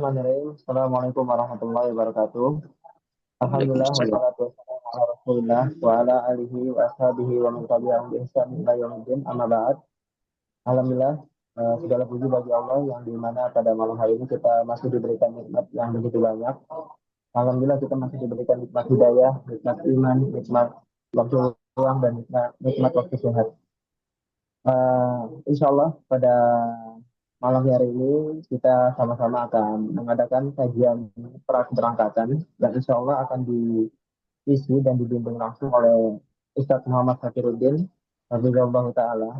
Bismillahirrahmanirrahim. Assalamualaikum warahmatullahi wabarakatuh. Alhamdulillah Waalaikumsalam. wassalatu wassalamu ala Rasulillah wa ala alihi wa ashabihi wa man tabi'ahum bi ihsan ila yaumiddin. Amma ba'd. Alhamdulillah, segala puji bagi Allah yang di mana pada malam hari ini kita masih diberikan nikmat yang begitu banyak. Alhamdulillah kita masih diberikan nikmat hidayah, nikmat iman, nikmat waktu luang dan nikmat waktu sehat. Insya Allah pada malam hari ini kita sama-sama akan mengadakan kajian keberangkatan dan insya Allah akan diisi dan dibimbing langsung oleh Ustadz Muhammad Fakiruddin Hafizahullah Ta'ala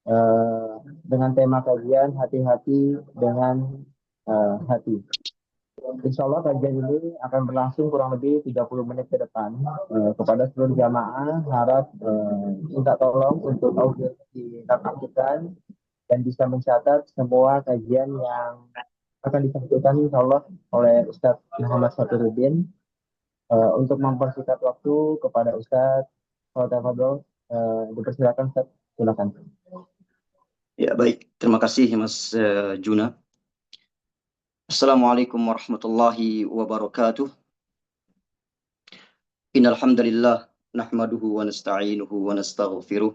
eh, dengan tema kajian hati-hati dengan hati. Insya Allah kajian ini akan berlangsung kurang lebih 30 menit ke depan. Kepada seluruh jamaah harap minta tolong untuk audio dinonaktifkan dan bisa mencatat semua kajian yang akan disampaikan insya Allah oleh Ustadz Muhammad Safiruddin. Untuk mempersingkat waktu kepada Ustadz, kalau tafadhol, dipersilakan Ustadz, silakan. Ya, baik. Terima kasih, Mas Juna. Assalamualaikum warahmatullahi wabarakatuh. Innal hamdalillah nahmaduhu wa nasta'inuhu wa nastaghfiruh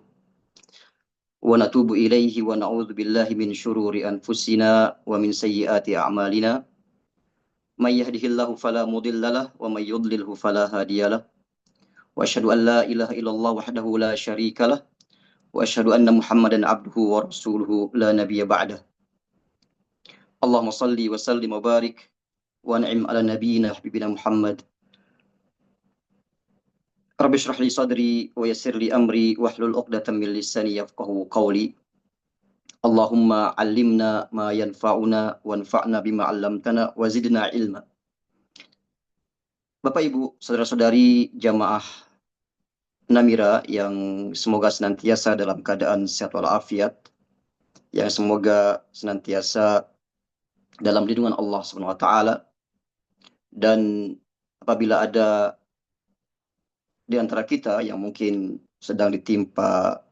wa natubu ilaihi wa na'udzu billahi min syururi anfusina wa min sayyiati a'malina. May yahdihillahu fala mudhillalah wa may yudlilhu fala hadiyalah. Wa asyhadu an la ilaha illallah wahdahu la syarikalah wa asyhadu anna Muhammadan abduhu wa rasuluhu la nabiyya ba'dah. Allahumma salli wa sallim wa barik wa an'im ala nabiyyina habibina Muhammad. Rabbi shrah li sadri wa yassir li amri wahlul 'uqdatam min lisani yafqahu qawli. Allahumma 'allimna ma yanfa'una wanfa'na bima 'allamtana wa zidna ilma. Bapak Ibu, saudara-saudari jamaah Namira yang semoga senantiasa dalam keadaan sehat walafiat, yang semoga senantiasa dalam lindungan Allah Subhanahu wa taala, dan apabila ada di antara kita yang mungkin sedang ditimpa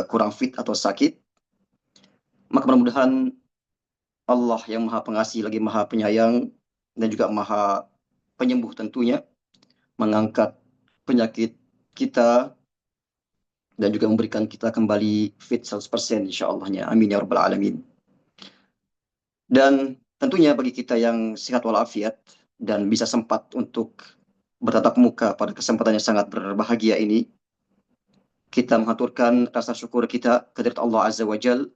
kurang fit atau sakit, maka mudah-mudahan Allah yang Maha Pengasih lagi Maha Penyayang dan juga Maha Penyembuh tentunya mengangkat penyakit kita dan juga memberikan kita kembali fit 100% insya Allahnya. Amin ya rabbal alamin. Dan tentunya bagi kita yang sehat walafiat dan bisa sempat untuk bertatap muka pada kesempatan yang sangat berbahagia ini, kita mengaturkan rasa syukur kita kehadirat Allah Azza wa Jal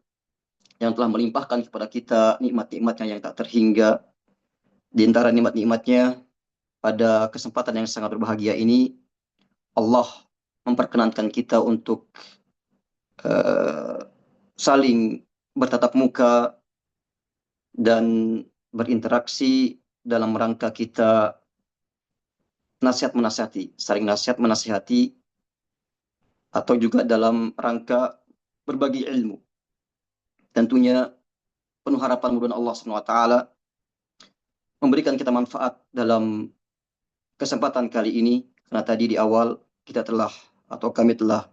yang telah melimpahkan kepada kita nikmat-nikmatnya yang tak terhingga. Di antara nikmat-nikmatnya pada kesempatan yang sangat berbahagia ini, Allah memperkenankan kita untuk saling bertatap muka dan berinteraksi dalam rangka kita nasihat menasihati, saling nasihat menasihati, atau juga dalam rangka berbagi ilmu. Tentunya penuh harapan mudah Allah Subhanahu wa taala memberikan kita manfaat dalam kesempatan kali ini, karena tadi di awal kita telah atau kami telah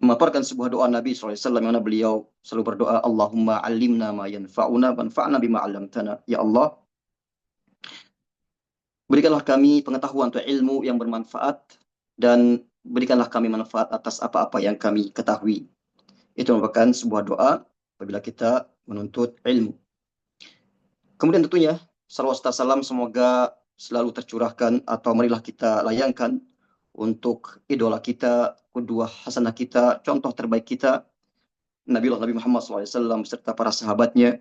memaparkan sebuah doa Nabi SAW yang mana beliau selalu berdoa, Allahumma alimna ma yanfa'una wanfa'na bima 'allamtana. Ya Allah, berikanlah kami pengetahuan atau ilmu yang bermanfaat dan berikanlah kami manfaat atas apa-apa yang kami ketahui. Itu merupakan sebuah doa apabila kita menuntut ilmu. Kemudian tentunya salawat serta salam semoga selalu tercurahkan atau marilah kita layangkan untuk idola kita, qudwah hasanah kita, contoh terbaik kita, Nabi Muhammad SAW serta para sahabatnya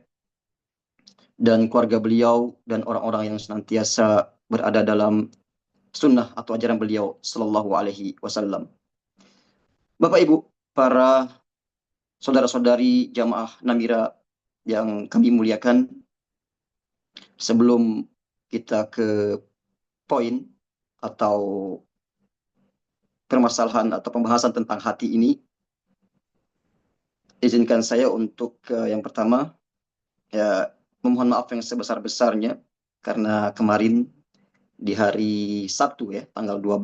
dan keluarga beliau dan orang-orang yang senantiasa berada dalam sunnah atau ajaran beliau Sallallahu Alaihi Wasallam. Bapak Ibu, para saudara-saudari jamaah Namira yang kami muliakan, sebelum kita ke poin atau permasalahan atau pembahasan tentang hati ini, izinkan saya untuk yang pertama ya memohon maaf yang sebesar-besarnya karena kemarin di hari Sabtu ya tanggal 12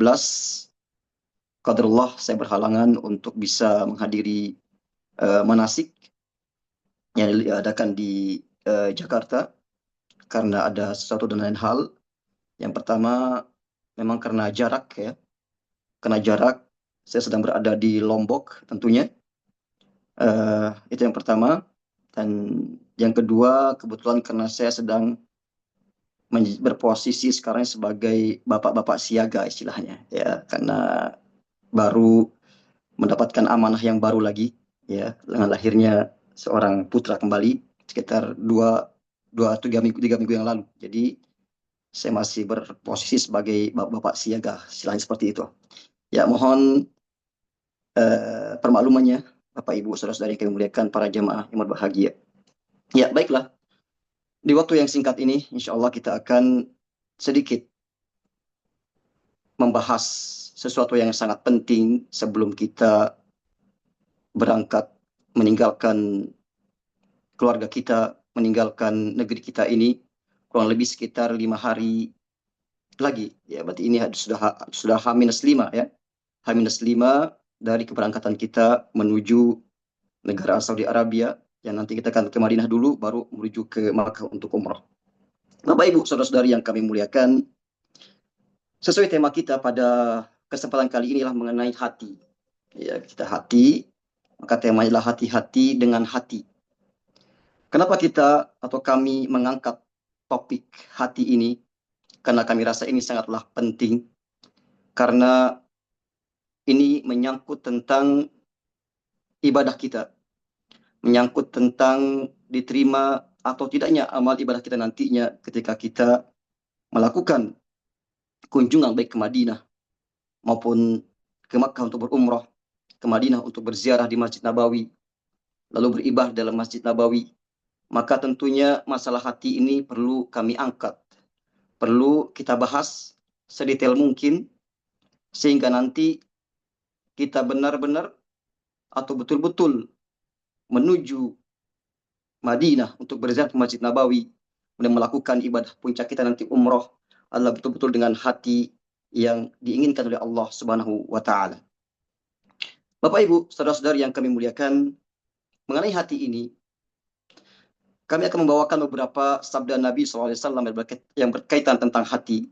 qadarullah saya berhalangan untuk bisa menghadiri manasik yang diadakan di Jakarta, karena ada sesuatu dan lain hal. Yang pertama, memang karena jarak ya. Karena jarak, saya sedang berada di Lombok tentunya. Itu yang pertama. Dan yang kedua, kebetulan karena saya sedang berposisi sekarang sebagai bapak-bapak siaga istilahnya ya, karena baru mendapatkan amanah yang baru lagi ya, dengan lahirnya seorang putra kembali sekitar tiga minggu yang lalu. Jadi saya masih berposisi sebagai bapak-bapak siaga, istilahnya seperti itu. Ya, mohon permaklumannya Bapak Ibu saudara-saudari yang kami muliakan, para jamaah yang berbahagia. Ya, baiklah. Di waktu yang singkat ini, insya Allah kita akan sedikit membahas sesuatu yang sangat penting sebelum kita berangkat meninggalkan keluarga kita, meninggalkan negeri kita ini, kurang lebih sekitar 5 hari lagi. Ya, berarti ini sudah H-5 ya. H-5 dari keberangkatan kita menuju negara Saudi Arabia, yang nanti kita akan ke Madinah dulu, baru menuju ke Makkah untuk umrah. Bapak Ibu, saudara-saudari yang kami muliakan, sesuai tema kita pada kesempatan kali inilah mengenai hati. Ya, kita hati, maka temanya adalah hati-hati dengan hati. Kenapa kita atau kami mengangkat topik hati ini? Karena kami rasa ini sangatlah penting, karena ini menyangkut tentang ibadah kita, menyangkut tentang diterima atau tidaknya amal ibadah kita nantinya ketika kita melakukan kunjungan baik ke Madinah maupun ke Makkah untuk berumrah, ke Madinah untuk berziarah di Masjid Nabawi, lalu beribadah dalam Masjid Nabawi. Maka tentunya masalah hati ini perlu kami angkat, perlu kita bahas sedetail mungkin, sehingga nanti kita benar-benar atau betul-betul menuju Madinah untuk berziarah ke Masjid Nabawi dan melakukan ibadah puncak kita nanti umroh adalah betul-betul dengan hati yang diinginkan oleh Allah Subhanahu wa taala. Bapak Ibu, saudara-saudari yang kami muliakan, mengenai hati ini kami akan membawakan beberapa sabda Nabi SAW yang berkaitan tentang hati.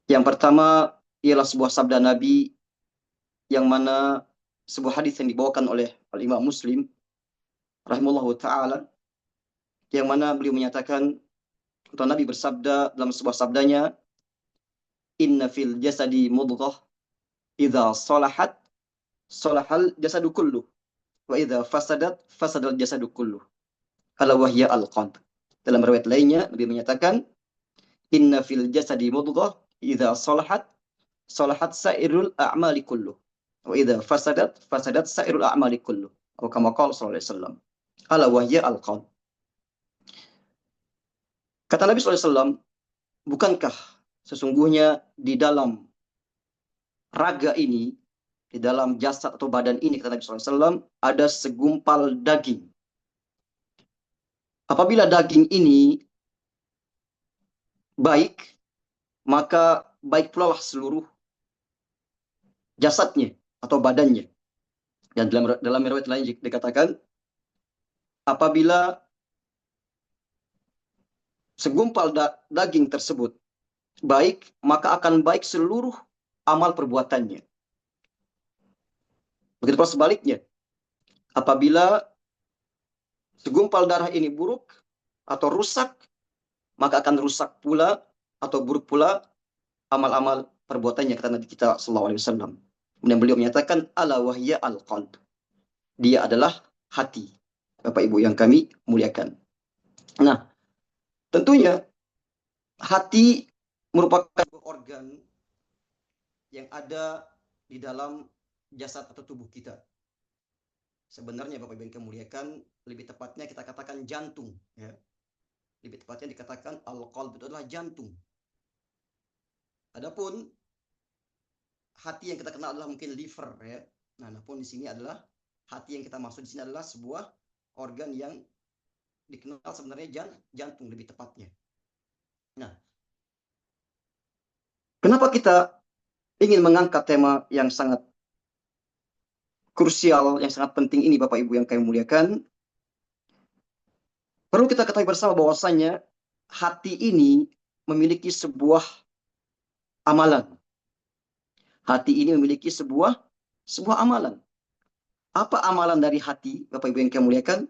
Yang pertama ialah sebuah sabda Nabi yang mana sebuah hadis yang dibawakan oleh Imam Muslim rahimahullahu taala, yang mana beliau menyatakan atau Nabi bersabda dalam sebuah sabdanya, inna fil jasadi mudghah idza salahat salahal jasadu kullu wa idza fasadat fasadal jasadu kullu ala wahya al-qalb. Dalam riwayat lainnya Nabi menyatakan, inna fil jasadi mudghah idza salahat salahat sairul a'mali kullu wa idza fasadat fasadat sairul a'mali kullu, atau kama qala sallallahu alaihi wasallam, ala wahya al-qalb. Kata Nabi SAW, bukankah sesungguhnya di dalam raga ini, di dalam jasad atau badan ini, kata Nabi SAW, ada segumpal daging. Apabila daging ini baik, maka baik pula lah seluruh jasadnya atau badannya. Dan dalam riwayat lain dikatakan, apabila segumpal daging tersebut baik, maka akan baik seluruh amal perbuatannya. Begitu pula sebaliknya, apabila segumpal darah ini buruk atau rusak, maka akan rusak pula atau buruk pula amal-amal perbuatannya, kata Nabi kita sallallahu alaihi wasallam. Kemudian beliau menyatakan, ala wahya al-qalb. Dia adalah hati. Bapak Ibu yang kami muliakan. Nah, tentunya hati merupakan organ yang ada di dalam jasad atau tubuh kita. Sebenarnya Bapak Ibu yang kami muliakan, lebih tepatnya kita katakan jantung. Ya. Lebih tepatnya dikatakan al-qalb itu adalah jantung. Adapun hati yang kita kenal adalah mungkin liver. Ya. Nah, namun di sini adalah hati yang kita maksud di sini adalah sebuah organ yang dikenal sebenarnya jantung lebih tepatnya. Nah, kenapa kita ingin mengangkat tema yang sangat krusial, yang sangat penting ini Bapak Ibu yang kami muliakan? Perlu kita ketahui bersama bahwasanya hati ini memiliki sebuah amalan. Hati ini memiliki sebuah amalan. Apa amalan dari hati, Bapak Ibu yang kami muliakan?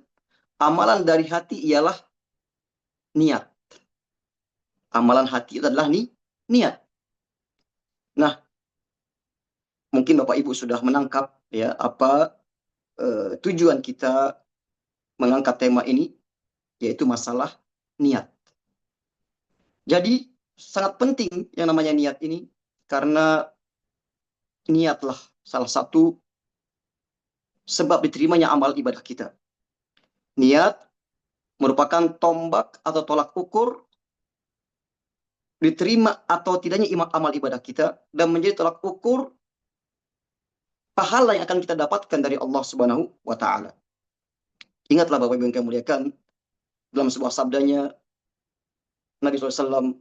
Amalan dari hati ialah niat. Amalan hati itu adalah niat. Nah, mungkin Bapak Ibu sudah menangkap ya apa tujuan kita mengangkat tema ini, yaitu masalah niat. Jadi sangat penting yang namanya niat ini, karena niatlah salah satu sebab diterimanya amal ibadah kita. Niat merupakan tombak atau tolak ukur diterima atau tidaknya amal ibadah kita, dan menjadi tolak ukur pahala yang akan kita dapatkan dari Allah Subhanahu wa taala. Ingatlah Bapak Ibu yang kami muliakan, dalam sebuah sabdanya Nabi SAW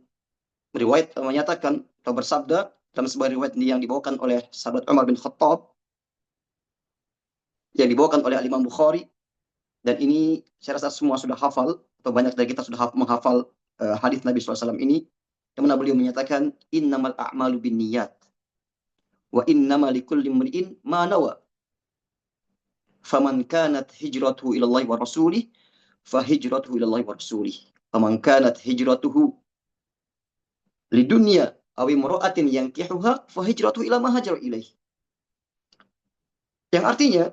riwayat menyatakan atau bersabda dalam sebuah riwayat yang dibawakan oleh sahabat Umar bin Khattab, yang dibawakan oleh Imam Bukhari, dan ini saya rasa semua sudah hafal atau banyak dari kita sudah menghafal hadis Nabi SAW ini, yang mana beliau menyatakan innamal a'malu binniyat wa innamal likulli imri'in ma nawa faman kanat hijratuhu ila Allah wa rasulih fa hijratuhu ila Allah wa rasulih faman kanat hijratuhu lidunya aw imra'atin yankihuha fa hijratuhu ila ma hajara ilaih. Yang artinya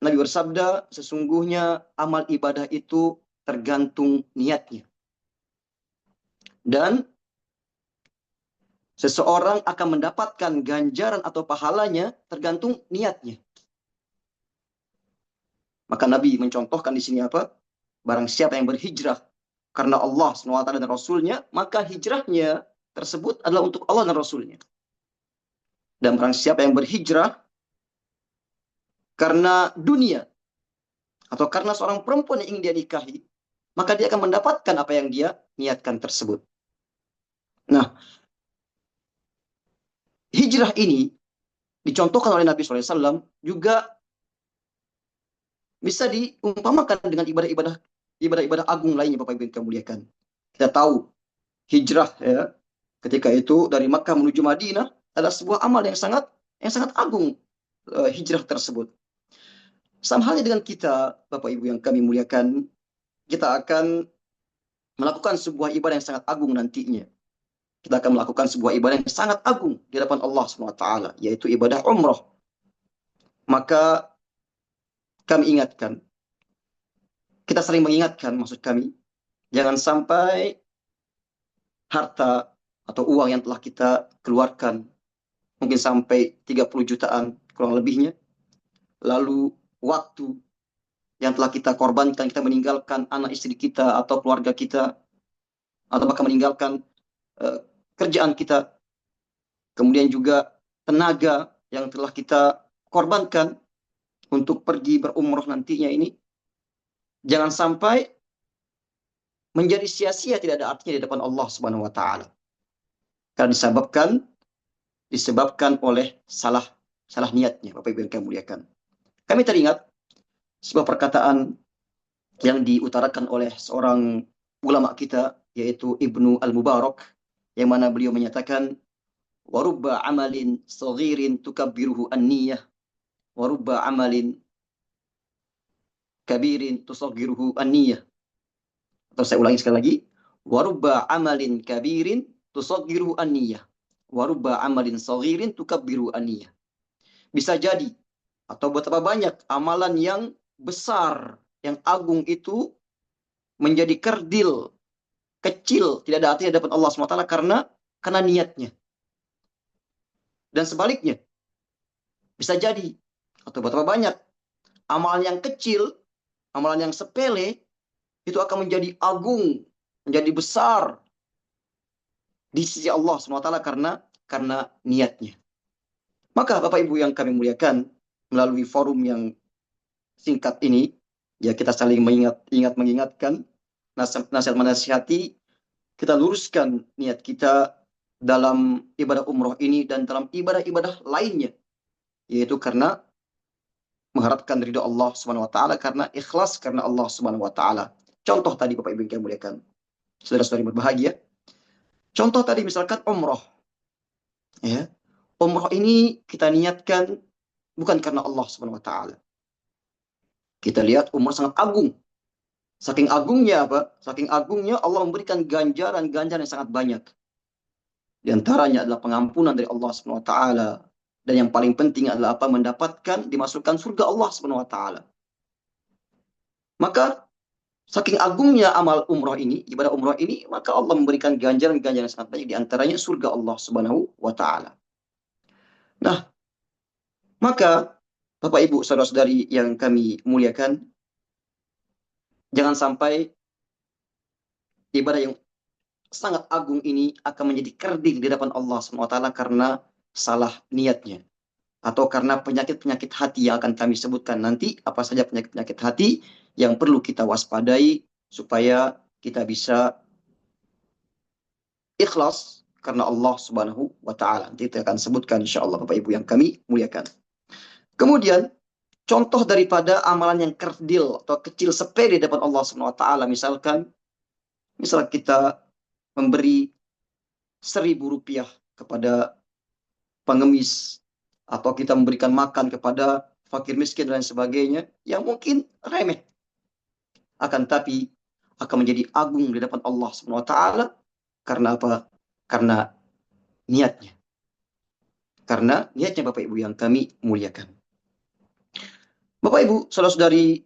Nabi bersabda, sesungguhnya amal ibadah itu tergantung niatnya. Dan seseorang akan mendapatkan ganjaran atau pahalanya tergantung niatnya. Maka Nabi mencontohkan di sini apa? Barang siapa yang berhijrah karena Allah SWT dan Rasulnya, maka hijrahnya tersebut adalah untuk Allah dan Rasulnya. Dan barang siapa yang berhijrah karena dunia atau karena seorang perempuan yang ingin dia nikahi, maka dia akan mendapatkan apa yang dia niatkan tersebut. Nah, hijrah ini dicontohkan oleh Nabi SAW juga bisa diumpamakan dengan ibadah-ibadah agung lainnya, Bapak Ibu yang kami muliakan. Kita tahu hijrah ya, ketika itu dari Makkah menuju Madinah adalah sebuah amal yang sangat agung, hijrah tersebut. Sama halnya dengan kita, Bapak Ibu yang kami muliakan, kita akan melakukan sebuah ibadah yang sangat agung nantinya. Kita akan melakukan sebuah ibadah yang sangat agung di hadapan Allah SWT, yaitu ibadah umrah. Maka kami ingatkan, kita sering mengingatkan, maksud kami, jangan sampai harta atau uang yang telah kita keluarkan, mungkin sampai 30 jutaan kurang lebihnya, lalu waktu yang telah kita korbankan, kita meninggalkan anak istri kita atau keluarga kita, atau bahkan meninggalkan kerjaan kita, kemudian juga tenaga yang telah kita korbankan untuk pergi berumroh nantinya ini, jangan sampai menjadi sia-sia, tidak ada artinya di depan Allah Subhanahu wa taala. Karena disebabkan oleh salah niatnya, Bapak Ibu yang kami muliakan. Kami teringat sebuah perkataan yang diutarakan oleh seorang ulama kita, yaitu Ibnu Al-Mubarak, yang mana beliau menyatakan, warubba amalin saghirin tukabbiruhu an-niyah, warubba amalin kabirin tusaghiruhu an-niyah. Atau saya ulangi sekali lagi, warubba amalin kabirin tusaghiruhu an-niyah, warubba amalin saghirin tukabbiruhu an-niyah. Bisa jadi atau betapa banyak amalan yang besar, yang agung itu menjadi kerdil, kecil, tidak ada artinya di hadapan Allah SWT karena niatnya. Dan sebaliknya, bisa jadi atau betapa banyak amalan yang kecil, amalan yang sepele, itu akan menjadi agung, menjadi besar di sisi Allah SWT karena niatnya. Maka Bapak Ibu yang kami muliakan, melalui forum yang singkat ini, ya kita saling mengingatkan, nasihat menasihati, kita luruskan niat kita dalam ibadah umroh ini dan dalam ibadah-ibadah lainnya, yaitu karena mengharapkan ridha Allah Subhanahu wa taala, karena ikhlas karena Allah Subhanahu wa taala. Contoh tadi Bapak Ibu yang kami muliakan, saudara-saudari berbahagia. Contoh tadi misalkan umroh. Ya. Umroh ini kita niatkan bukan karena Allah Subhanahu wa taala. Kita lihat umroh sangat agung. Saking agungnya apa? Saking agungnya Allah memberikan ganjaran-ganjaran yang sangat banyak. Di antaranya adalah pengampunan dari Allah Subhanahu wa taala. Dan yang paling penting adalah apa? Mendapatkan dimasukkan surga Allah Subhanahu wa taala. Maka saking agungnya amal umroh ini, ibadah umroh ini, maka Allah memberikan ganjaran-ganjaran yang sangat banyak, di antaranya surga Allah Subhanahu wa taala. Nah, maka Bapak Ibu saudara-saudari yang kami muliakan, jangan sampai ibadah yang sangat agung ini akan menjadi kerdil di hadapan Allah Subhanahu wa taala karena salah niatnya, atau karena penyakit-penyakit hati yang akan kami sebutkan nanti. Apa saja penyakit-penyakit hati yang perlu kita waspadai supaya kita bisa ikhlas karena Allah Subhanahu wa taala. Nanti kita akan sebutkan insyaallah Bapak Ibu yang kami muliakan. Kemudian contoh daripada amalan yang kerdil atau kecil sepele di depan Allah Subhanahu wa taala, misal kita memberi Rp1.000 kepada pengemis, atau kita memberikan makan kepada fakir miskin dan sebagainya, yang mungkin remeh, akan tapi akan menjadi agung di depan Allah Subhanahu wa taala. Karena apa? Karena niatnya. Karena niatnya Bapak Ibu yang kami muliakan. Bapak Ibu, saudara-saudari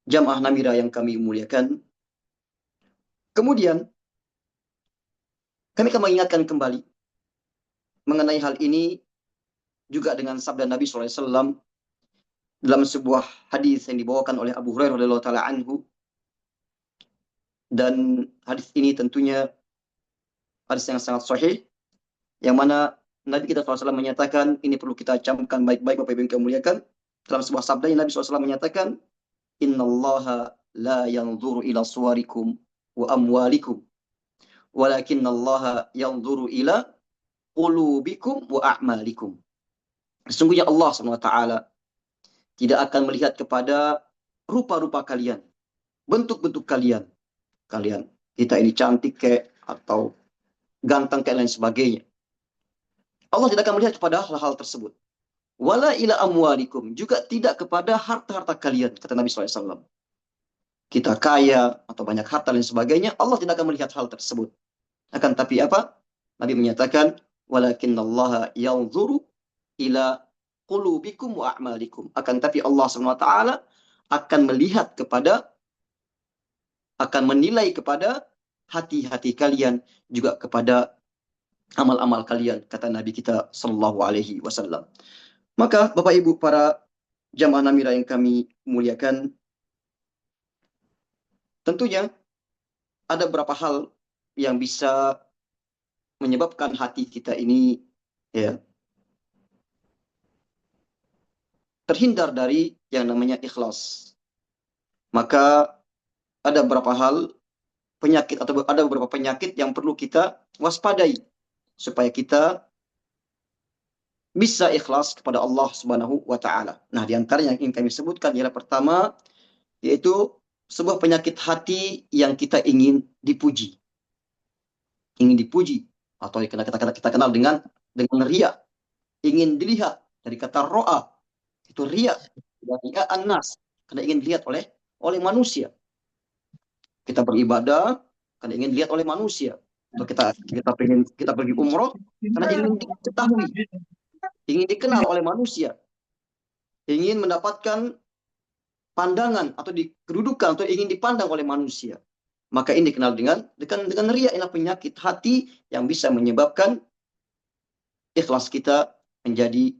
jamaah Namira yang kami muliakan. Kemudian kami akan mengingatkan kembali mengenai hal ini juga dengan sabda Nabi SAW dalam sebuah hadis yang dibawakan oleh Abu Hurairah radhiyallahu taala anhu. Dan hadis ini tentunya hadis yang sangat sahih, yang mana Nabi kita SAW menyatakan, ini perlu kita camkan baik-baik Bapak Ibu yang kami muliakan. Dalam sebuah sabda yang Nabi SAW menyatakan, innallaha la yanzuru ila suwarikum wa amwalikum, walakinallaha yanzuru ila qulubikum wa a'malikum. Sesungguhnya Allah SWT tidak akan melihat kepada rupa-rupa kalian, bentuk-bentuk kalian. Kita ini cantik kayak, atau ganteng kayak lain sebagainya. Allah tidak akan melihat kepada hal-hal tersebut. Wala ila amwalikum, juga tidak kepada harta-harta kalian, kata Nabi SAW. Kita kaya atau banyak harta dan sebagainya, Allah tidak akan melihat hal tersebut. Akan tapi apa? Nabi menyatakan, walakinallaha yanzuru ila qulubikum wa a'malikum. Akan tapi Allah SWT akan melihat kepada, akan menilai kepada hati-hati kalian, juga kepada amal-amal kalian, kata Nabi kita sallallahu alaihi wasallam. Maka Bapak Ibu para jamaah Namira yang kami muliakan, tentunya ada beberapa hal yang bisa menyebabkan hati kita ini ya terhindar dari yang namanya ikhlas. Maka ada beberapa hal penyakit, atau ada beberapa penyakit yang perlu kita waspadai supaya kita bisa ikhlas kepada Allah Subhanahu wa taala. Nah, di antara yang ingin kami sebutkan ialah pertama, yaitu sebuah penyakit hati yang kita ingin dipuji. Ingin dipuji, atau kita kenal dengan riya. Ingin dilihat, dari kata ro'a, itu riya, dari an-nas, karena ingin dilihat oleh manusia. Kita beribadah karena ingin dilihat oleh manusia. Atau kita pergi umroh karena ingin diketahui, ingin dikenal oleh manusia, ingin mendapatkan pandangan atau kedudukan, atau ingin dipandang oleh manusia. Maka ini dikenal dengan riya. Inilah penyakit hati yang bisa menyebabkan ikhlas kita menjadi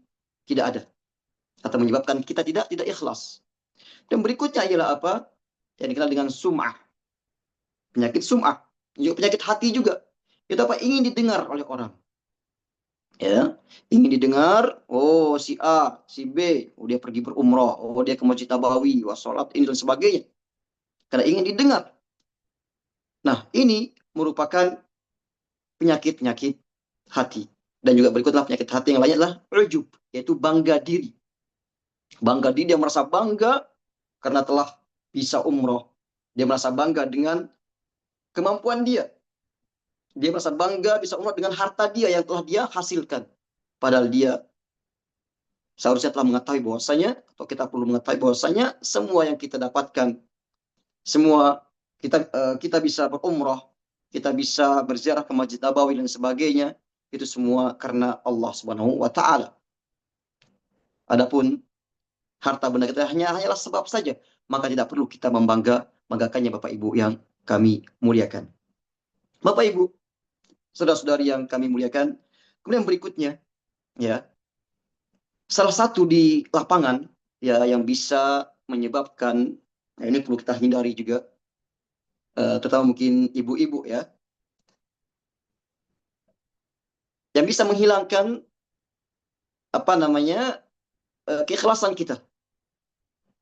tidak ada, atau menyebabkan kita tidak ikhlas. Dan berikutnya ialah apa? Yang dikenal dengan sum'ah. Penyakit sum'ah, juga penyakit hati juga. Itu apa? Ingin didengar oleh orang. Ya, ingin didengar, oh si A, si B, oh dia pergi berumrah, oh dia ke Masjid Nabawi, wah sholat ini dan sebagainya. Karena ingin didengar. Nah, ini merupakan penyakit-penyakit hati. Dan juga berikutlah penyakit hati yang lainnya adalah ujub, yaitu bangga diri. Bangga diri, dia merasa bangga karena telah bisa umroh, Dia merasa bangga dengan kemampuan dia. Dia merasa bangga bisa umrah dengan harta dia yang telah dia hasilkan. Padahal dia seharusnya telah mengetahui bahwasanya, atau kita perlu mengetahui bahwasanya, semua yang kita dapatkan, semua kita bisa berumrah, kita bisa berziarah ke Masjid Nabawi dan sebagainya, itu semua karena Allah Subhanahu wa taala. Adapun harta benda kita hanyalah sebab saja, maka tidak perlu kita membanggakannya Bapak Ibu yang kami muliakan. Bapak Ibu, saudara-saudari yang kami muliakan, kemudian berikutnya, ya, salah satu di lapangan ya yang bisa menyebabkan, nah ini perlu kita hindari juga, terutama mungkin ibu-ibu ya, yang bisa menghilangkan apa namanya keikhlasan kita,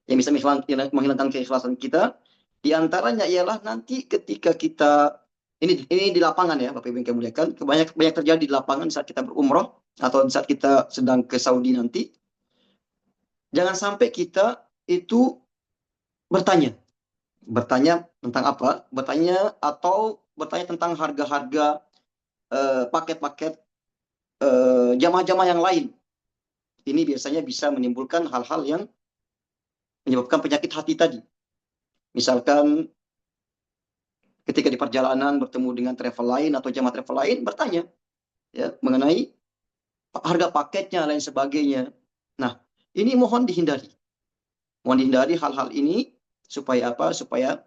yang bisa menghilangkan keikhlasan kita, diantaranya ialah nanti ketika kita ini di lapangan ya Bapak Ibu yang kami muliakan, banyak terjadi di lapangan saat kita berumrah atau saat kita sedang ke Saudi nanti. Jangan sampai kita itu bertanya tentang apa? Bertanya tentang harga-harga paket-paket jamaah-jamaah yang lain. Ini biasanya bisa menimbulkan hal-hal yang menyebabkan penyakit hati tadi. Misalkan ketika di perjalanan bertemu dengan travel lain atau jamaah travel lain, bertanya ya mengenai harga paketnya lain sebagainya. Nah, ini mohon dihindari. Mohon dihindari hal-hal ini supaya apa? Supaya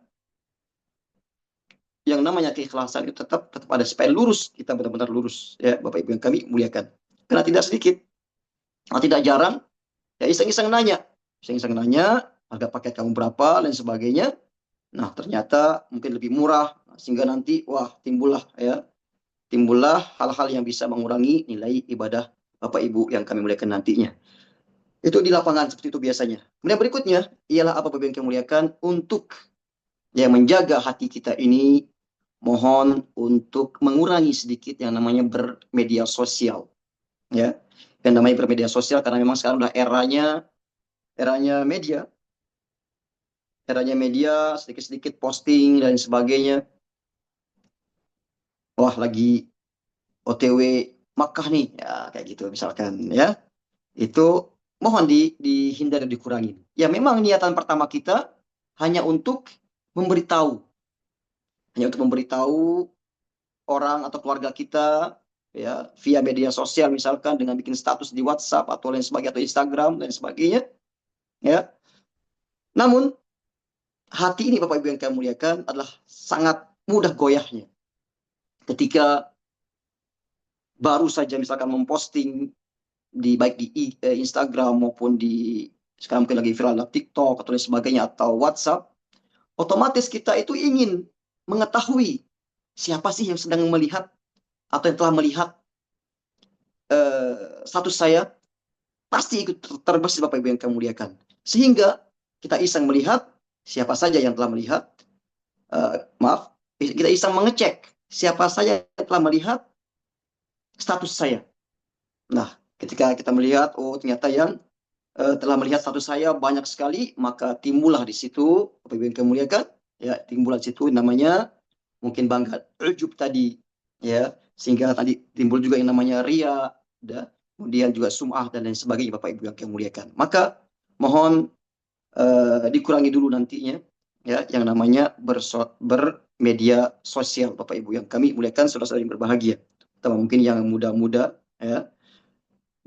yang namanya keikhlasan itu tetap ada, supaya lurus, kita benar-benar lurus ya Bapak Ibu yang kami muliakan. Karena tidak sedikit, tidak jarang ya iseng-iseng nanya harga paket kamu berapa dan sebagainya. Nah, ternyata mungkin lebih murah sehingga nanti timbullah hal-hal yang bisa mengurangi nilai ibadah Bapak Ibu yang kami muliakan nantinya. Itu di lapangan seperti itu biasanya. Kemudian berikutnya ialah apa Bapak Ibu yang kami muliakan, untuk yang menjaga hati kita ini, mohon untuk mengurangi sedikit yang namanya bermedia sosial. Ya, yang namanya bermedia sosial, karena memang sekarang udah eranya media, sedikit-sedikit posting dan sebagainya. Wah, lagi OTW Makkah nih, ya kayak gitu misalkan ya. Itu mohon dihindari, dikurangi. Ya memang niatan pertama kita hanya untuk memberitahu, orang atau keluarga kita ya via media sosial, misalkan dengan bikin status di WhatsApp atau lain sebagainya, atau Instagram dan sebagainya ya. Namun hati ini Bapak Ibu yang kami muliakan adalah sangat mudah goyahnya ketika baru saja misalkan memposting baik di Instagram maupun di sekarang mungkin lagi viral TikTok atau lain sebagainya atau WhatsApp. Otomatis kita itu ingin mengetahui siapa sih yang sedang melihat atau yang telah melihat status saya. Pasti ikut terbesit Bapak Ibu yang kami muliakan. Sehingga kita iseng melihat siapa saja yang telah melihat, kita iseng mengecek siapa saja yang telah melihat status saya. Nah, ketika kita melihat, oh ternyata yang telah melihat status saya banyak sekali, maka timbullah di situ, Bapak Ibu yang kami muliakan, ya timbullah di situ namanya mungkin bangga, ujub tadi, ya, sehingga tadi timbul juga yang namanya ria, kemudian juga sum'ah dan lain sebagainya Bapak Ibu yang kami muliakan. Maka mohon dikurangi dulu nantinya, ya, yang namanya bermedia sosial Bapak Ibu yang kami muliakan, saudara-saudara yang berbahagia, terutama mungkin yang muda-muda, ya,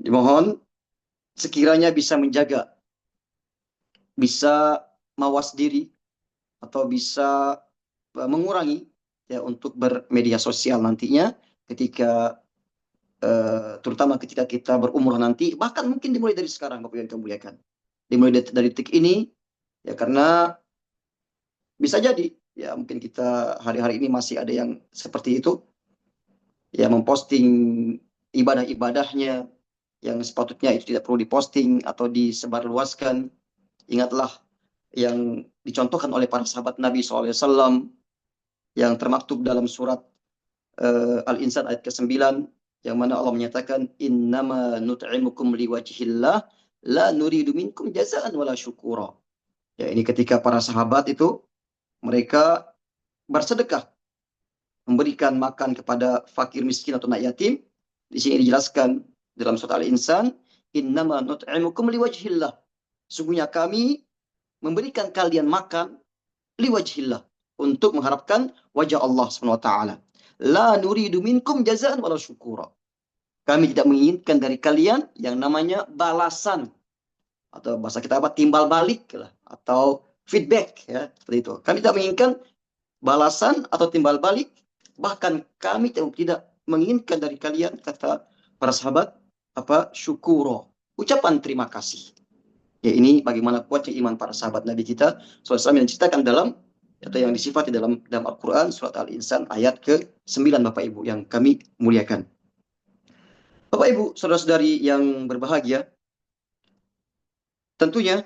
dimohon sekiranya bisa mawas diri atau bisa mengurangi ya untuk bermedia sosial nantinya ketika terutama ketika kita berumrah nanti, bahkan mungkin dimulai dari sekarang Bapak yang kami muliakan. Dimulai dari detik ini ya, karena bisa jadi ya mungkin kita hari-hari ini masih ada yang seperti itu ya, memposting ibadah-ibadahnya yang sepatutnya itu tidak perlu diposting atau disebarluaskan. Ingatlah yang dicontohkan oleh para sahabat Nabi SAW yang termaktub dalam surat Al-Insan ayat ke-9, yang mana Allah menyatakan innama nut'imukum liwajhillah la nuridu minkum jazaan wala syukura. Ya, ini ketika para sahabat itu mereka bersedekah, memberikan makan kepada fakir miskin atau anak yatim. Di sini dijelaskan dalam surat Al-Insan, innama nut'imukum liwajhillah. Sungguhnya kami memberikan kalian makan liwajhillah, untuk mengharapkan wajah Allah Subhanahu wa taala. La nuridu minkum jazaan wala syukura. Kami tidak menginginkan dari kalian yang namanya balasan, atau bahasa kita apa, timbal balik lah, atau feedback, ya, seperti itu. Kami tidak menginginkan balasan atau timbal balik, bahkan kami tidak menginginkan dari kalian, kata para sahabat, apa, syukuro, ucapan terima kasih. Ya, ini bagaimana kuatnya iman para sahabat Nabi kita SAW yang diceritakan dalam, atau yang disifati dalam Al-Quran surat Al-Insan ayat ke-9, Bapak Ibu yang kami muliakan. Bapak Ibu, saudara-saudari yang berbahagia, tentunya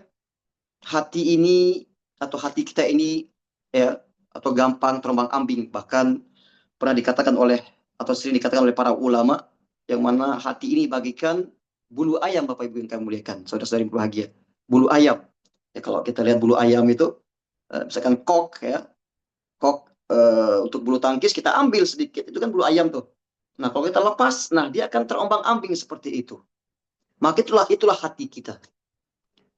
hati ini atau hati kita ini, ya, atau gampang terombang-ambing, bahkan pernah dikatakan oleh, atau sering dikatakan oleh para ulama, yang mana hati ini bagikan bulu ayam, Bapak Ibu yang kami muliakan, saudara-saudari yang berbahagia. Bulu ayam. Ya, kalau kita lihat bulu ayam itu, misalkan kok, ya, kok untuk bulu tangkis kita ambil sedikit, itu kan bulu ayam tuh. Nah, kalau kita lepas, nah dia akan terombang-ambing seperti itu. Maka itulah hati kita.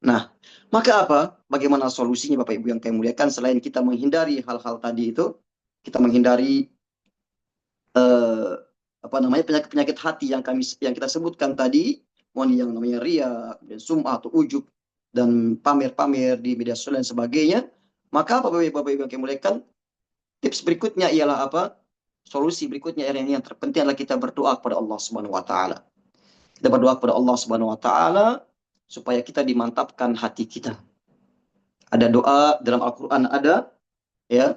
Nah, maka apa? Bagaimana solusinya, Bapak Ibu yang kami muliakan, selain kita menghindari hal-hal tadi itu, kita menghindari penyakit-penyakit hati yang kita sebutkan tadi, yang namanya ria, dan sum'ah atau ujub, dan pamer-pamer di media sosial dan sebagainya. Maka Bapak Ibu yang kami muliakan, tips berikutnya ialah apa? Solusi berikutnya yang terpenting adalah kita berdoa kepada Allah Subhanahu wa taala. Kita berdoa kepada Allah Subhanahu wa taala supaya kita dimantapkan hati kita. Ada doa dalam Al-Qur'an, ada, ya.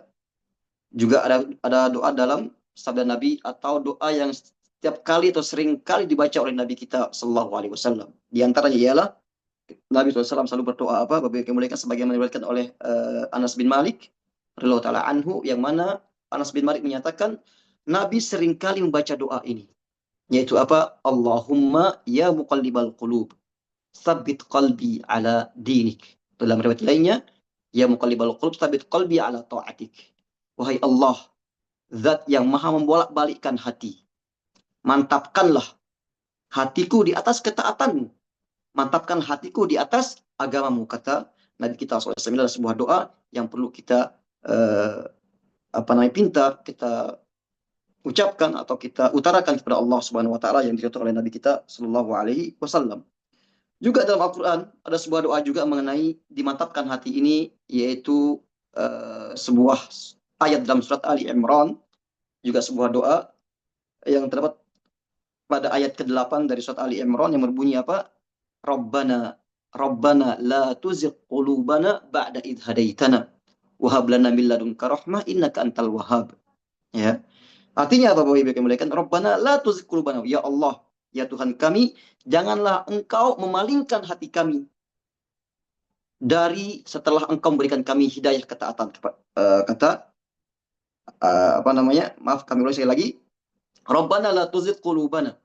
Juga ada doa dalam sabda Nabi, atau doa yang setiap kali atau sering kali dibaca oleh Nabi kita sallallahu alaihi wasallam. Di antaranya ialah Nabi SAW selalu berdoa apa? Bapak Ibu yang sebagaimana diriwayatkan oleh Anas bin Malik radhiyallahu taala anhu, yang mana Anas bin Malik menyatakan Nabi seringkali membaca doa ini, yaitu apa? Allahumma ya muqallibal qulub, tsabbit qalbi ala dinik. Dalam riwayat lainnya, ya muqallibal qulub, tsabbit qalbi ala ta'atik. Wahai Allah, zat yang maha membolak-balikkan hati, mantapkanlah hatiku di atas ketaatanmu, mantapkan hatiku di atas agamamu, kata Nabi kita SAW. Adalah sebuah doa yang perlu kita pinta, kita ucapkan atau kita utarakan kepada Allah Subhanahu wa taala, yang dicontoh oleh Nabi kita sallallahu alaihi wasallam. Juga dalam Al-Qur'an ada sebuah doa juga mengenai dimantapkan hati ini, yaitu sebuah ayat dalam surat Ali Imran, juga sebuah doa yang terdapat pada ayat ke-8 dari surat Ali Imran, yang berbunyi apa? Rabbana la tuzigh qulubana ba'da idh hadaitana wa hab lana min ladunka rahmah innaka antal wahhab. Ya. Artinya apa, Bapak Ibu yang muliakan? Rabbana la tuzigh qulubana. Ya Allah, ya Tuhan kami, janganlah Engkau memalingkan hati kami dari setelah Engkau memberikan kami hidayah ketaatan. Maaf, kami ulangi sekali lagi. Rabbana la tuzigh qulubana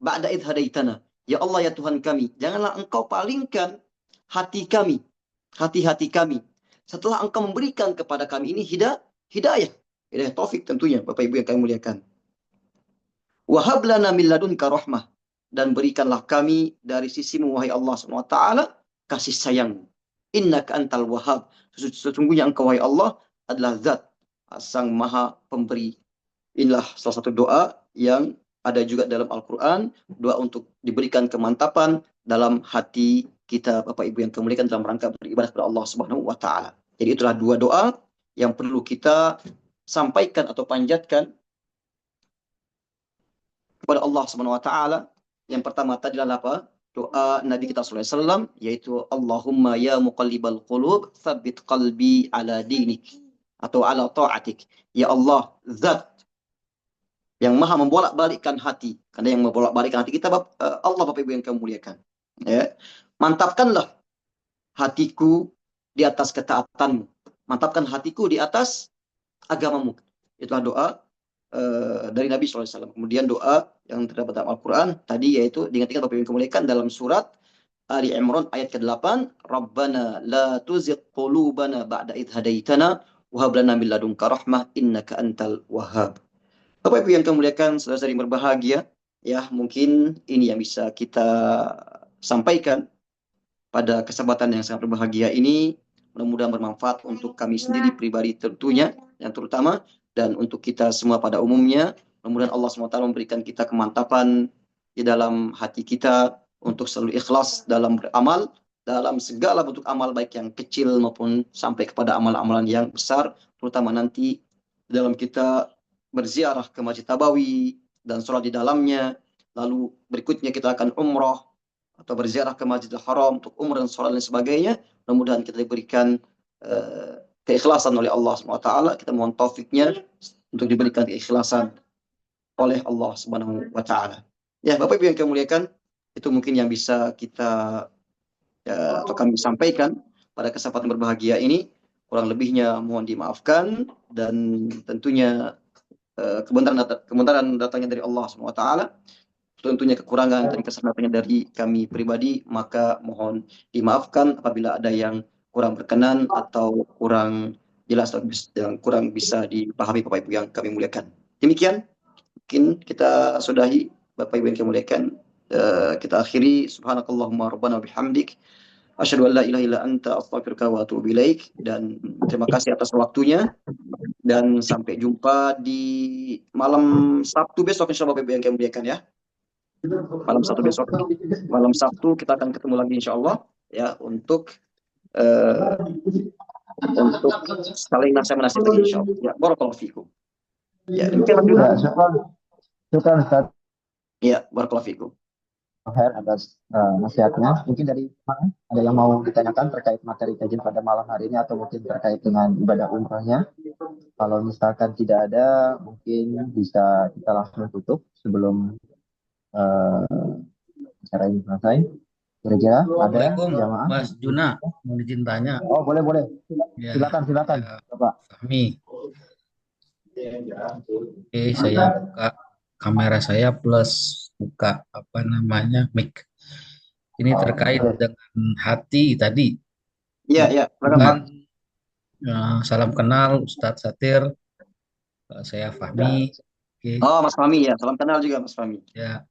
ba'da idh hadaitana. Ya Allah, ya Tuhan kami, janganlah Engkau palingkan hati kami, hati-hati kami, setelah Engkau memberikan kepada kami ini hidayah taufik, tentunya Bapak Ibu yang kami muliakan. Wa hab lana min ladunka rahmah, dan berikanlah kami dari sisimu wahai Allah Subhanahu wa taala kasih sayang. Innaka antal wahhab, sesungguhnya Engkau wahai Allah adalah zat sang maha pemberi. Inilah salah satu doa yang ada juga dalam Al-Quran, doa untuk diberikan kemantapan dalam hati kita, Bapak Ibu yang kami muliakan, dalam rangka beribadah kepada Allah Subhanahu wa taala. Jadi itulah dua doa yang perlu kita sampaikan atau panjatkan kepada Allah Subhanahu wa taala. Yang pertama tadi adalah apa? Doa Nabi kita sallallahu alaihi wasallam, yaitu Allahumma ya muqallibal qulub, tsabbit qalbi ala dinik, atau ala ta'atik. Ya Allah, zat yang maha membolak-balikkan hati. Karena yang membolak-balikkan hati kita Allah, Bapak Ibu yang kami muliakan. Ya. Mantapkanlah hatiku di atas ketaatanmu. Mantapkan hatiku di atas agamamu. Itulah doa dari Nabi SAW. Kemudian doa yang terdapat dalam Al-Quran tadi, yaitu diingatkan Bapak Ibu yang kami muliakan dalam surat Ali Imran ayat ke-8. Rabbana la tuzigh qulubana ba'da idh hadaitana wa hab lana min ladunka rahmah innaka antal wahhab. Bapak Ibu yang kami muliakan, saudara-saudari yang berbahagia, ya mungkin ini yang bisa kita sampaikan pada kesempatan yang sangat berbahagia ini. Mudah-mudahan bermanfaat untuk kami sendiri pribadi tentunya, yang terutama, dan untuk kita semua pada umumnya. Mudah-mudahan Allah SWT memberikan kita kemantapan di dalam hati kita untuk selalu ikhlas dalam beramal, dalam segala bentuk amal baik yang kecil maupun sampai kepada amalan-amalan yang besar, terutama nanti dalam kita berziarah ke Masjid Nabawi dan sholat di dalamnya. Lalu berikutnya kita akan umroh atau berziarah ke Masjidil Haram untuk umrah dan sholat dan sebagainya. Mudah-mudahan kita diberikan keikhlasan oleh Allah SWT. Kita mohon taufiknya untuk diberikan keikhlasan oleh Allah Subhanahu wa taala. Ya, Bapak Ibu yang kami muliakan, itu mungkin yang bisa kita atau kami sampaikan pada kesempatan berbahagia ini. Kurang lebihnya mohon dimaafkan, dan tentunya kebenaran datangnya dari Allah Subhanahu wa taala. Tentunya kekurangan dan kesalahannya dari kami pribadi, maka mohon dimaafkan apabila ada yang kurang berkenan atau kurang jelas atau yang kurang bisa dipahami Bapak Ibu yang kami muliakan. Demikian mungkin kita sudahi Bapak Ibu yang kami muliakan. Kita akhiri subhanakallahumma rabbana bihamdik asyhadu an la ilaha illa anta astaghfiruka wa atubu ilaik, dan terima kasih atas waktunya, dan sampai jumpa di malam Sabtu besok insyaallah Bapak Ibu yang kami muliakan ya. Malam Sabtu besok, malam Sabtu kita akan ketemu lagi insya Allah ya untuk saling nasihat menasihati lagi insya Allah. Ya, barakallahu fikum. Ya, demikian Mas Yuna. Ya, syukran Ustaz Ya, barakallahu fikum. Her atas nasihatnya. Mungkin dari mana ada yang mau ditanyakan terkait materi kajian pada malam hari ini atau mungkin terkait dengan ibadah umrahnya? Kalau misalkan tidak ada, mungkin bisa kita langsung tutup sebelum acara ini selesai. Kira-kira ada Assalamualaikum, jamaah? Mas Juna. Mau izin tanya. Oh, boleh. Ya, Silakan, ya, Bapak. Fahmi. Oke, saya buka kamera saya plus buka mic. Ini terkait dengan hati tadi. Ya, Kan, salam kenal Ustadz Satir. Saya Fahmi. Oke. Oh, Mas Fahmi ya. Salam kenal juga Mas Fahmi. Ya.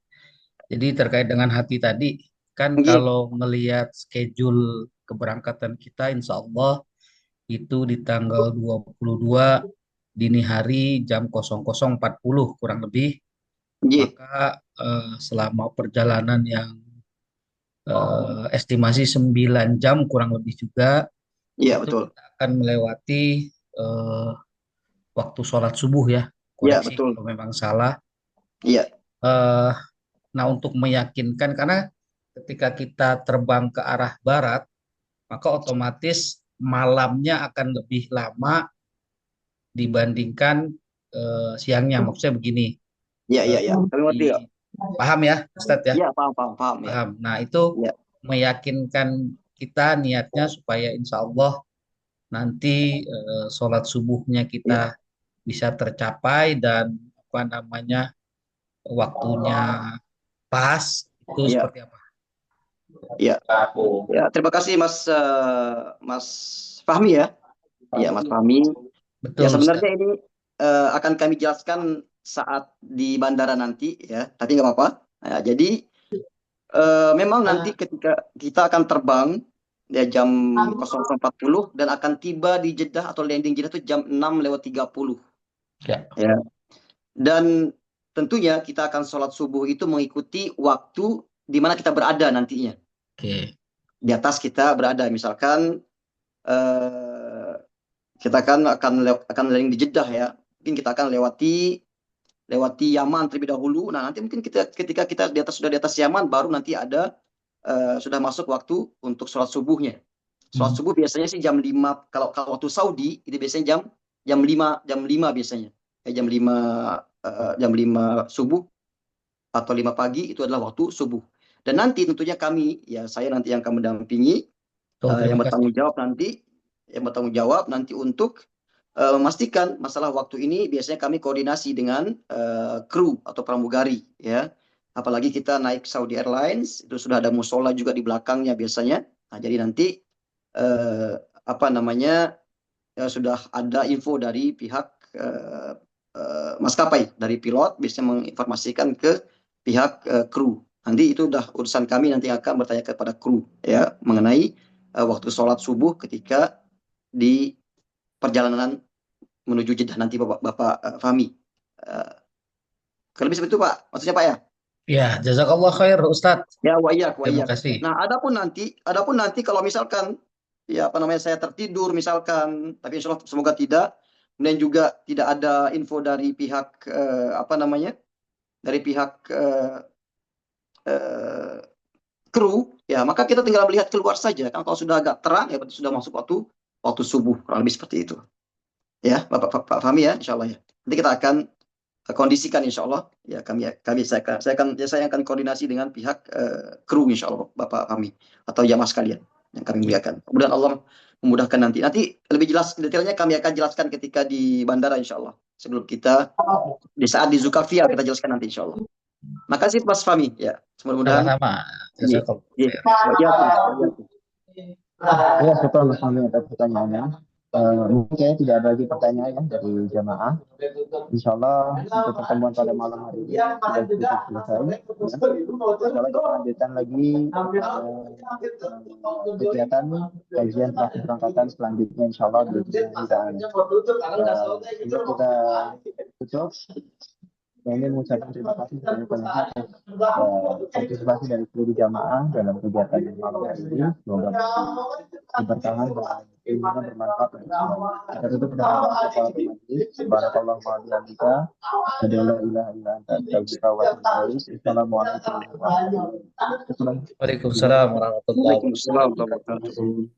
Jadi terkait dengan hati tadi, kan Iya. kalau melihat schedule keberangkatan kita, insya Allah itu di tanggal 22 dini hari jam 00.40 kurang lebih. Iya. Maka selama perjalanan yang estimasi 9 jam kurang lebih juga, Iya, itu betul. kita akan melewati waktu sholat subuh ya. Iya, Koreksi betul. kalau memang salah. Iya. Nah, untuk meyakinkan, karena ketika kita terbang ke arah barat, maka otomatis malamnya akan lebih lama dibandingkan siangnya. Maksudnya begini, Iya. Kami ngerti ya. paham ya, Ustadz ya? Iya, paham ya. Paham. Nah, itu Iya. meyakinkan kita niatnya supaya insya Allah nanti sholat subuhnya kita bisa tercapai dan waktunya pas, itu seperti apa? Ya, terima kasih Mas Fahmi ya. Ya, Mas Fahmi. Betul, Ya, sebenarnya Ustaz. ini akan kami jelaskan saat di bandara nanti ya, tapi nggak apa-apa. Nah, jadi memang nanti ketika kita akan terbang ya jam 00.40 dan akan tiba di Jeddah atau landing Jeddah itu jam 6:30. Ya. Dan tentunya kita akan sholat subuh itu mengikuti waktu di mana kita berada nantinya. Oke. Di atas kita berada, misalkan kita akan landing di Jeddah ya. Mungkin kita akan lewati Yaman terlebih dahulu. Nah, nanti mungkin ketika kita sudah di atas Yaman, baru nanti ada sudah masuk waktu untuk sholat subuhnya. Sholat subuh biasanya sih jam 5. Kalau waktu Saudi itu biasanya jam 5 biasanya. Jam 5 subuh atau 5 pagi itu adalah waktu subuh. Dan nanti tentunya saya nanti yang akan mendampingi yang bertanggung jawab nanti untuk memastikan masalah waktu ini. Biasanya kami koordinasi dengan kru atau pramugari ya. Apalagi kita naik Saudi Airlines, itu sudah ada musola juga di belakangnya biasanya. Nah, jadi nanti sudah ada info dari pihak maskapai, dari pilot bisa menginformasikan ke pihak kru. Nanti itu udah urusan kami, nanti akan bertanya kepada kru ya mengenai waktu sholat subuh ketika di perjalanan menuju Jeddah nanti Bapak Fahmi. Lebih seperti itu Pak, maksudnya Pak ya? Ya, jazakallah khair Ustadz. Ya, wa iyyak, wa Terima iyyak. kasih. Nah, adapun nanti kalau misalkan ya apa namanya saya tertidur misalkan, tapi insya Allah semoga tidak. Kemudian juga tidak ada info dari pihak apa namanya? Dari pihak eh, kru, ya maka kita tinggal melihat keluar saja. Kan kalau sudah agak terang ya berarti sudah masuk waktu subuh, kurang lebih seperti itu. Ya, Pak Fahmi ya, insya Allah ya. Nanti kita akan kondisikan insya Allah ya saya akan koordinasi dengan pihak kru insya Allah Bapak kami atau jamaah sekalian yang kami muliakan. Kemudian Allah memudahkan nanti lebih jelas detailnya kami akan jelaskan ketika di bandara insya Allah, sebelum kita di saat di Zulkarnain kita jelaskan nanti insya Allah. Makasih Mas Fahmi ya, mudah-mudahan Sama-sama. Jazakallah khair. Ya, syukur Mas Fahmi atas pertanyaannya. Mungkin kayaknya tidak ada lagi pertanyaan ya dari jamaah. Insya Allah untuk pertemuan pada malam hari ini sudah kita selesai. Ya. Insya Allah kita lanjutkan lagi kegiatan kajian praktik berangkatan selanjutnya Insya Allah di dan untuk kita tutup. Saya ingin mengucapkan terima kasih kepada banyak partisipasi dari seluruh jamaah dalam kegiatan malam hari ini. Semoga bertahan dan ilmunya bermanfaat bagi semuanya. Kita tutup dengan doa kafaratul majlis. Subhanallah wa bihamdika, asyhadu an la ilaha illa anta, astaghfiruka wa atubu ilaik. Assalamualaikum warahmatullahi wabarakatuh. Waalaikumsalam warahmatullahi wabarakatuh. Waalaikumsalam warahmatullahi wabarakatuh.